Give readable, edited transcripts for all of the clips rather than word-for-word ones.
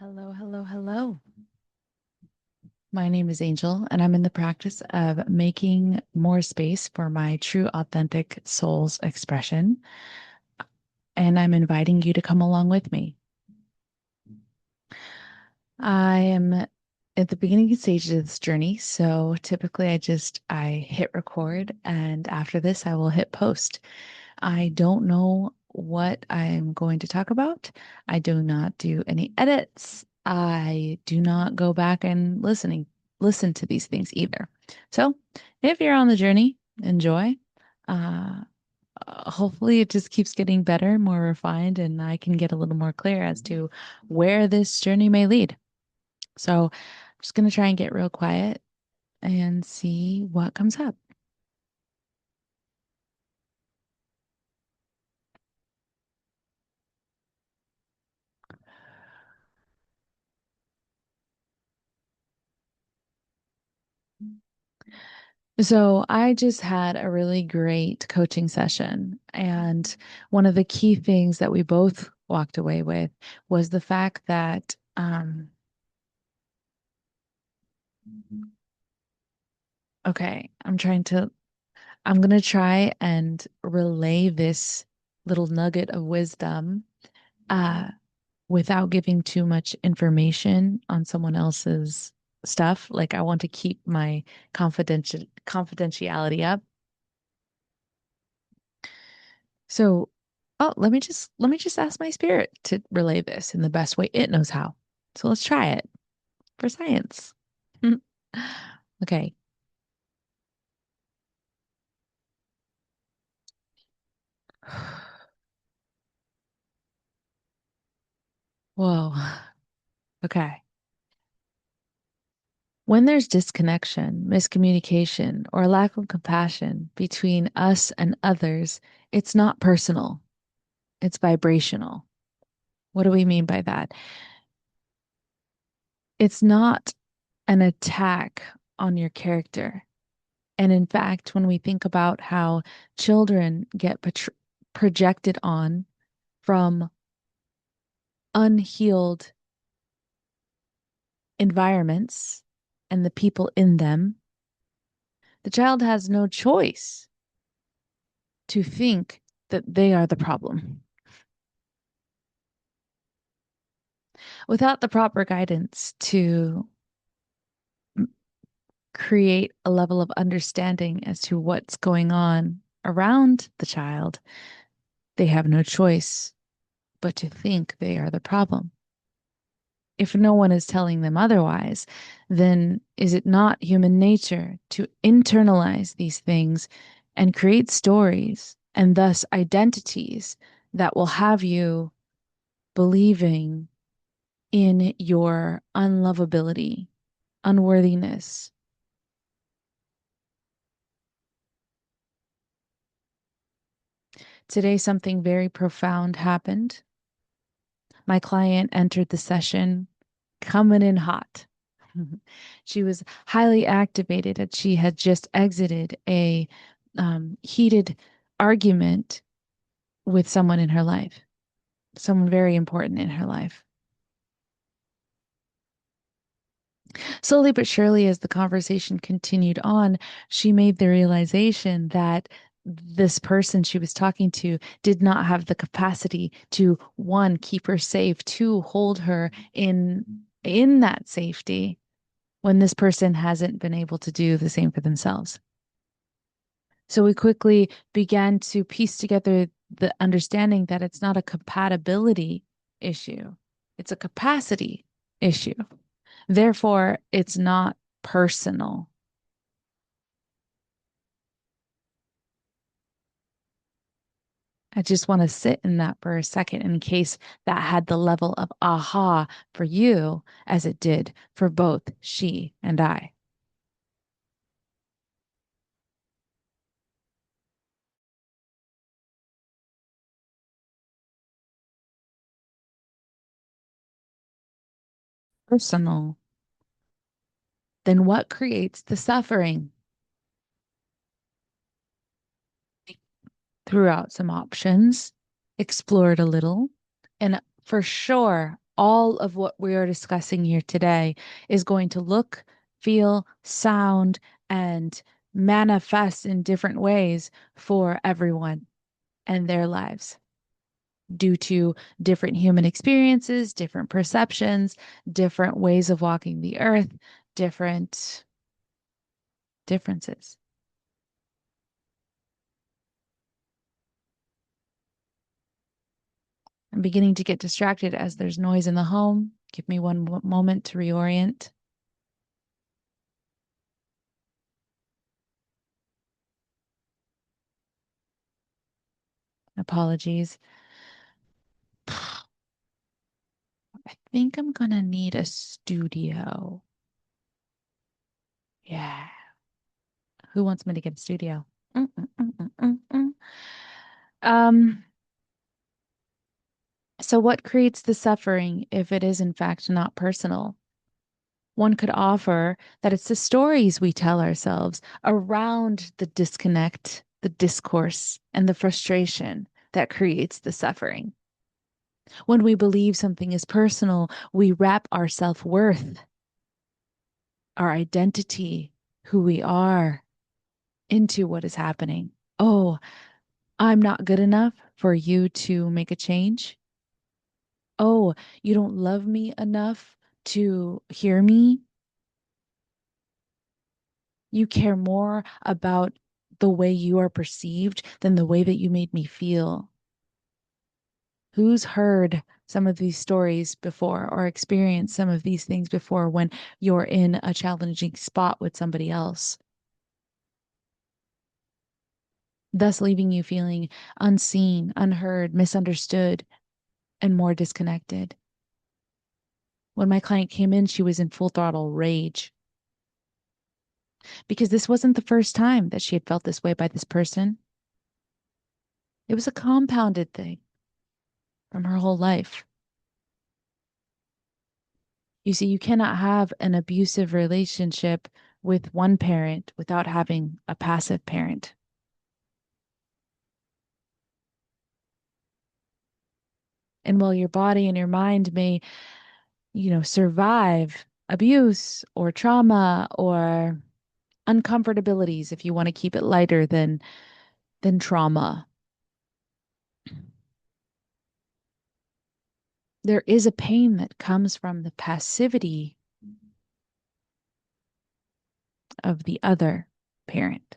Hello, hello, hello. My name is Angel, and I'm in the practice of making more space for my true, authentic soul's expression. And I'm inviting you to come along with me. I am at the beginning stages of this journey. So typically I hit record, and after this, I will hit post. I don't know what I'm going to talk about. I do not do any edits. I do not go back and listen to these things either. So if you're on the journey, enjoy. Uh, Hopefully it just keeps getting better, more refined, and I can get a little more clear as to where this journey may lead. So I'm just going to try and get real quiet and see what comes up. So I just had a really great coaching session. And one of the key things that we both walked away with was the fact that, okay, I'm going to try and relay this little nugget of wisdom, uh, without giving too much information on someone else's stuff. Like I want to keep my confidentiality up. So, oh, let me just ask my spirit to relay this in the best way it knows how. So let's try it for science. Okay. Whoa. Okay. When there's disconnection, miscommunication, or lack of compassion between us and others, it's not personal, it's vibrational. What do we mean by that? It's not an attack on your character. And in fact, when we think about how children get projected on from unhealed environments and the people in them, the child has no choice to think that they are the problem. Without the proper guidance to create a level of understanding as to what's going on around the child, they have no choice but to think they are the problem. If no one is telling them otherwise, then is it not human nature to internalize these things and create stories and thus identities that will have you believing in your unlovability, unworthiness? Today, something very profound happened. My client entered the session coming in hot. She was highly activated and she had just exited a heated argument with someone in her life, someone very important in her life. Slowly but surely, as the conversation continued on, she made the realization that this person she was talking to did not have the capacity to, one, keep her safe, two, hold her in that safety when this person hasn't been able to do the same for themselves. So we quickly began to piece together the understanding that it's not a compatibility issue, it's a capacity issue. Therefore, it's not personal. I just want to sit in that for a second in case that had the level of aha for you as it did for both she and I. Personal. Then what creates the suffering? Threw out some options, explored a little, and for sure, all of what we are discussing here today is going to look, feel, sound, and manifest in different ways for everyone and their lives due to different human experiences, different perceptions, different ways of walking the earth, different differences. I'm beginning to get distracted as there's noise in the home. Give me one moment to reorient. Apologies. I think I'm gonna need a studio. Yeah. Who wants me to get a studio? Mm, mm, mm, mm, mm, mm. Um, so what creates the suffering if it is in fact not personal? One could offer that it's the stories we tell ourselves around the disconnect, the discourse, and the frustration that creates the suffering. When we believe something is personal, we wrap our self-worth, our identity, who we are, into what is happening. Oh, I'm not good enough for you to make a change. Oh, you don't love me enough to hear me. You care more about the way you are perceived than the way that you made me feel. Who's heard some of these stories before or experienced some of these things before when you're in a challenging spot with somebody else, thus leaving you feeling unseen, unheard, misunderstood, and more disconnected? When my client came in, she was in full throttle rage because this wasn't the first time that she had felt this way by this person. It was a compounded thing from her whole life. You see, you cannot have an abusive relationship with one parent without having a passive parent. And while your body and your mind may, survive abuse or trauma or uncomfortabilities, if you want to keep it lighter than trauma, there is a pain that comes from the passivity of the other parent.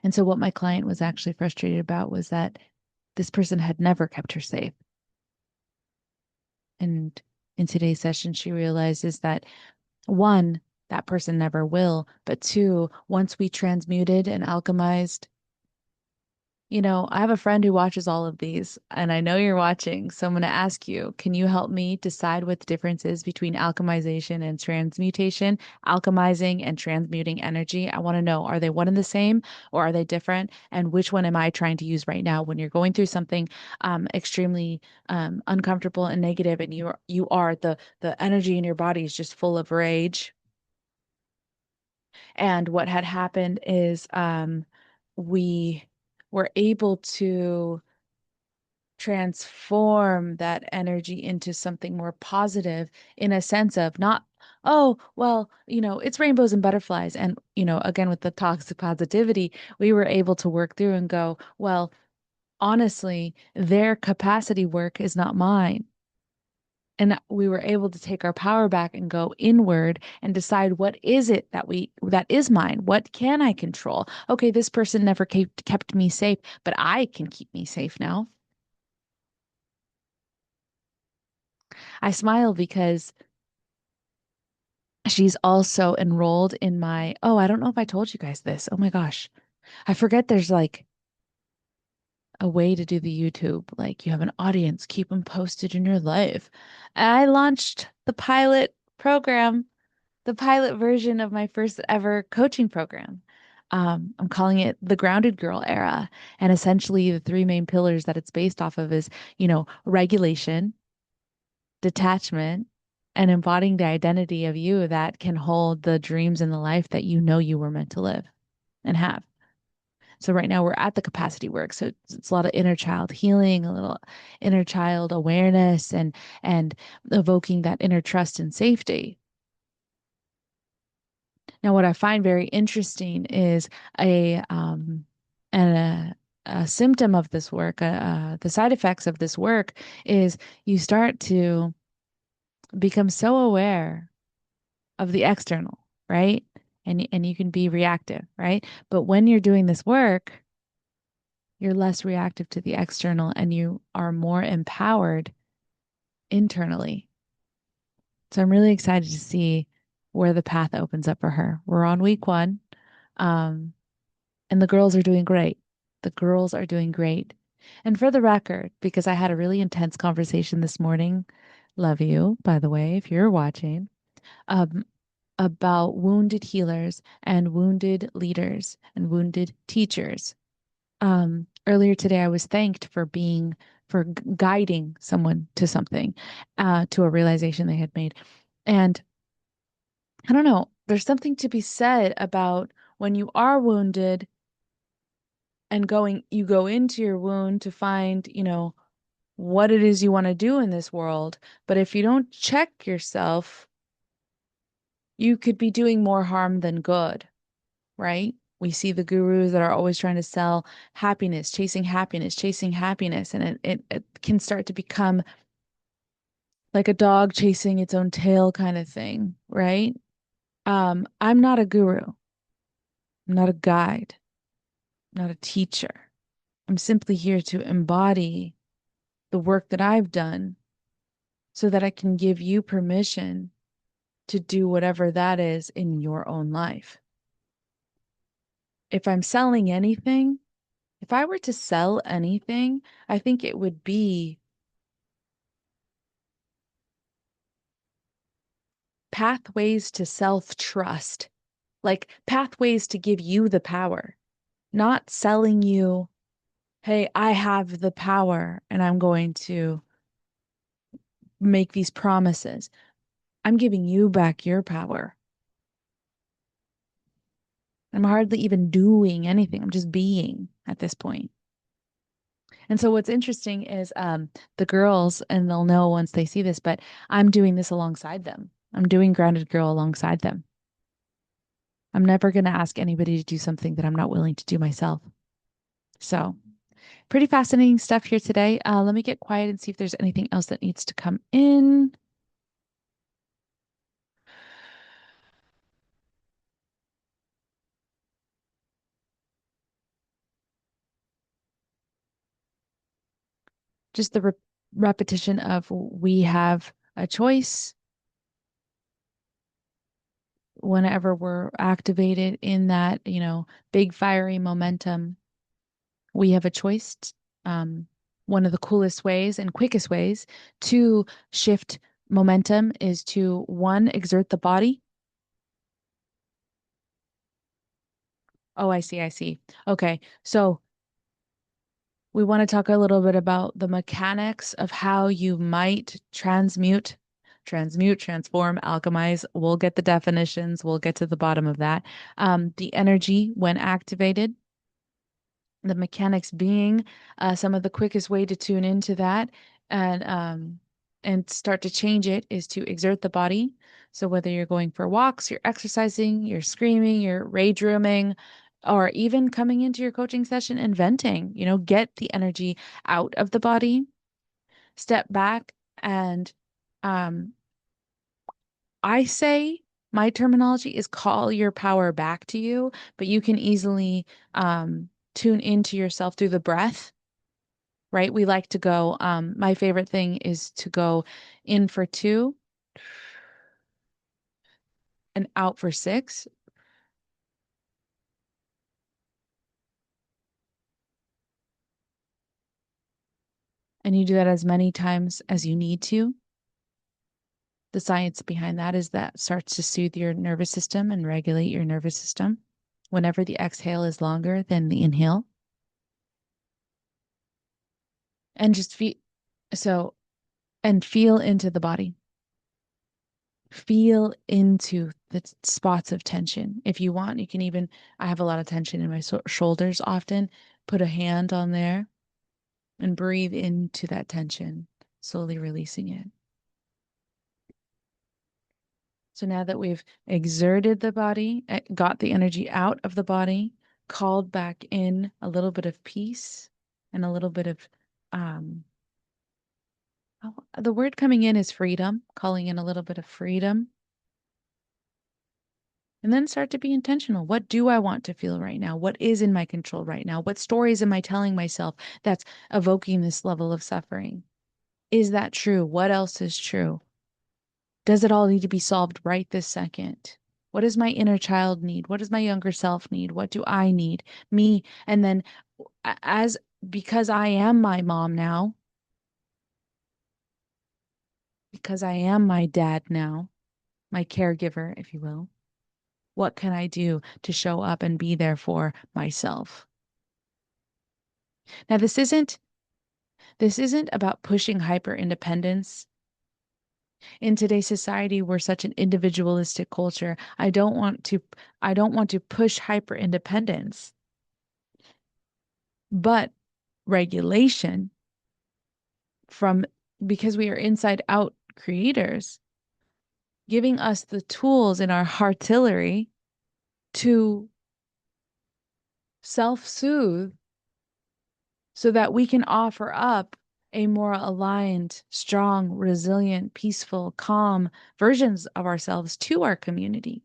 And so what my client was actually frustrated about was that this person had never kept her safe. And in today's session, she realizes that one, that person never will, but two, once we transmuted and alchemized, I have a friend who watches all of these, and I know you're watching. So I'm going to ask you, can you help me decide what the difference is between alchemization and transmutation, alchemizing and transmuting energy? I want to know, are they one and the same or are they different? And which one am I trying to use right now when you're going through something extremely uncomfortable and negative, and you are the energy in your body is just full of rage. And what had happened is we were able to transform that energy into something more positive in a sense of not, oh, well, it's rainbows and butterflies. And, again, with the toxic positivity, we were able to work through and go, well, honestly, their capacity work is not mine. And we were able to take our power back and go inward and decide what is it that is mine? What can I control? Okay, this person never kept me safe, but I can keep me safe now. I smile because she's also enrolled in oh, I don't know if I told you guys this. Oh my gosh. I forget there's like a way to do the YouTube. Like you have an audience, keep them posted in your life. I launched the pilot program, the pilot version of my first ever coaching program. I'm calling it the Grounded Girl era. And essentially the three main pillars that it's based off of is, regulation, detachment, and embodying the identity of you that can hold the dreams and the life that you know you were meant to live and have. So right now we're at the capacity work. So it's a lot of inner child healing, a little inner child awareness and evoking that inner trust and safety. Now, what I find very interesting is a and a symptom of this work, the side effects of this work is you start to become so aware of the external, right? And you can be reactive, right? But when you're doing this work, you're less reactive to the external and you are more empowered internally. So I'm really excited to see where the path opens up for her. We're on week 1. Um, And the girls are doing great. The girls are doing great. And for the record, because I had a really intense conversation this morning, love you, by the way, if you're watching, um, about wounded healers and wounded leaders and wounded teachers. Earlier today, I was thanked for guiding someone to something, to a realization they had made. And I don't know, there's something to be said about when you are wounded and you go into your wound to find, what it is you want to do in this world. But if you don't check yourself, you could be doing more harm than good, right? We see the gurus that are always trying to sell chasing happiness, and it can start to become like a dog chasing its own tail kind of thing, right? I'm not a guru. I'm not a guide. I'm not a teacher. I'm simply here to embody the work that I've done so that I can give you permission to do whatever that is in your own life. If I'm selling anything, if I were to sell anything, I think it would be pathways to self-trust, like pathways to give you the power, not selling you, hey, I have the power and I'm going to make these promises. I'm giving you back your power. I'm hardly even doing anything. I'm just being at this point. And so what's interesting is the girls, and they'll know once they see this, but I'm doing this alongside them. I'm doing Grounded Girl alongside them. I'm never going to ask anybody to do something that I'm not willing to do myself. So pretty fascinating stuff here today. Let me get quiet and see if there's anything else that needs to come in. Just the repetition of we have a choice whenever we're activated in that, big fiery momentum. We have a choice. One of the coolest ways and quickest ways to shift momentum is to, one, exert the body. Oh, I see, I see. Okay, so we want to talk a little bit about the mechanics of how you might transform, alchemize. We'll get the definitions. We'll get to the bottom of that. The energy when activated, the mechanics being some of the quickest way to tune into that and start to change it is to exert the body. So whether you're going for walks, you're exercising, you're screaming, you're rage rooming, or even coming into your coaching session and venting, get the energy out of the body, step back, and um, I say my terminology is call your power back to you, but you can easily tune into yourself through the breath, right? We like to go, my favorite thing is to go in for 2 and out for 6. And you do that as many times as you need to. The science behind that is that starts to soothe your nervous system and regulate your nervous system whenever the exhale is longer than the inhale. And just feel so and feel into the body. Feel into the spots of tension. If you want, you can even, I have a lot of tension in my shoulders often. Put a hand on there and breathe into that tension, slowly releasing it. So now that we've exerted the body, got the energy out of the body, called back in a little bit of peace and a little bit of, um, oh, the word coming in is freedom, calling in a little bit of freedom. And then start to be intentional. What do I want to feel right now? What is in my control right now? What stories am I telling myself that's evoking this level of suffering? Is that true? What else is true? Does it all need to be solved right this second? What does my inner child need? What does my younger self need? What do I need? Me. And then, as because I am my mom now, because I am my dad now, my caregiver, if you will, what can I do to show up and be there for myself? Now, this isn't about pushing hyper independence. In today's society, we're such an individualistic culture. I don't want to push hyper independence, but regulation from because we are inside out creators, giving us the tools in our artillery to self-soothe so that we can offer up a more aligned, strong, resilient, peaceful, calm versions of ourselves to our community.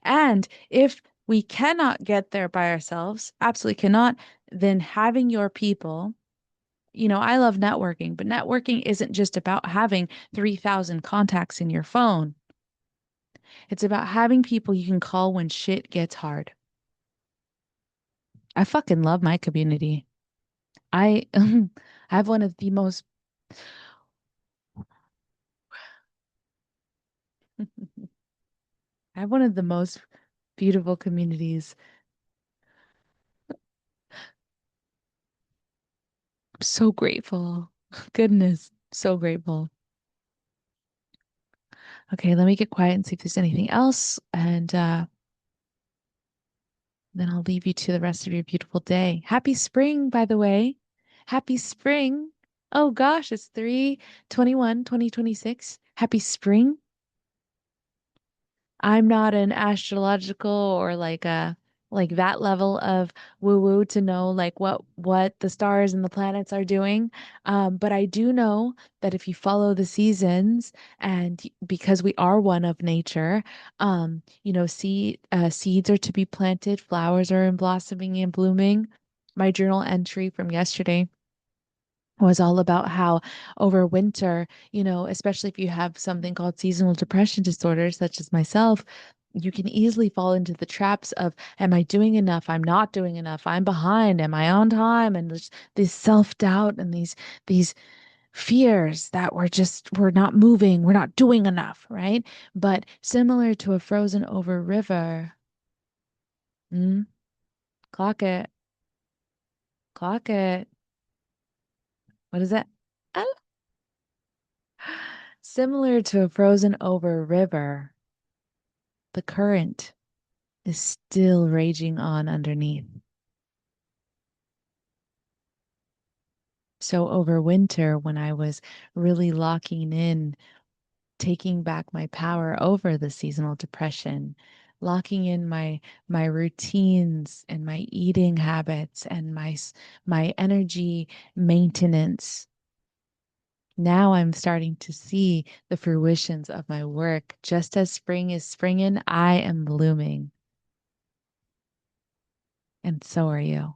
And if we cannot get there by ourselves, absolutely cannot, then having your people, I love networking, but networking isn't just about having 3,000 contacts in your phone. It's about having people you can call when shit gets hard. I fucking love my community. I I have one of the most I have one of the most beautiful communities. I'm so grateful. Goodness, so grateful. Okay, let me get quiet and see if there's anything else. And then I'll leave you to the rest of your beautiful day. Happy spring, by the way. Happy spring. Oh gosh, it's 3/21, 2026. Happy spring. I'm not an astrological or like that level of woo woo to know like what the stars and the planets are doing. But I do know that if you follow the seasons and because we are one of nature, seeds are to be planted, flowers are in blossoming and blooming. My journal entry from yesterday was all about how over winter, especially if you have something called seasonal depression disorder, such as myself, you can easily fall into the traps of, am I doing enough? I'm not doing enough. I'm behind. Am I on time? And there's this self-doubt and these fears that we're not moving, we're not doing enough, right? But similar to a frozen over river, mm, clock it, clock it. What is it? Oh. Similar to a frozen over river, the current is still raging on underneath. So over winter, when I was really locking in, taking back my power over the seasonal depression, locking in my routines and my eating habits and my energy maintenance. Now I'm starting to see the fruitions of my work. Just as spring is springing, I am blooming. And so are you.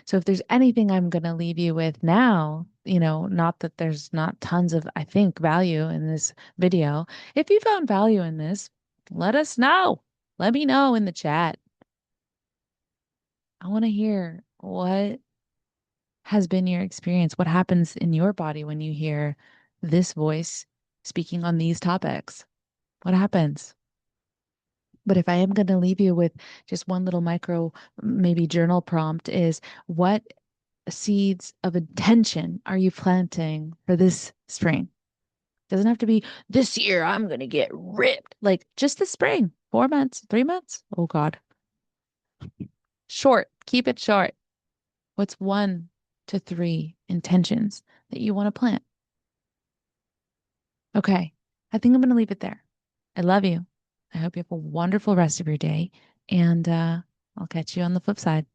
So if there's anything I'm going to leave you with now, not that there's not tons of, I think, value in this video. If you found value in this, let us know. Let me know in the chat. I want to hear what has been your experience. What happens in your body when you hear this voice speaking on these topics? What happens? But if I am going to leave you with just one little micro, maybe journal prompt is what seeds of intention are you planting for this spring? Doesn't have to be this year, I'm going to get ripped. Like just the spring, 4 months, 3 months. Oh God. Short. Keep it short. What's 1 to 3 intentions that you want to plant? Okay. I think I'm going to leave it there. I love you. I hope you have a wonderful rest of your day. And I'll catch you on the flip side.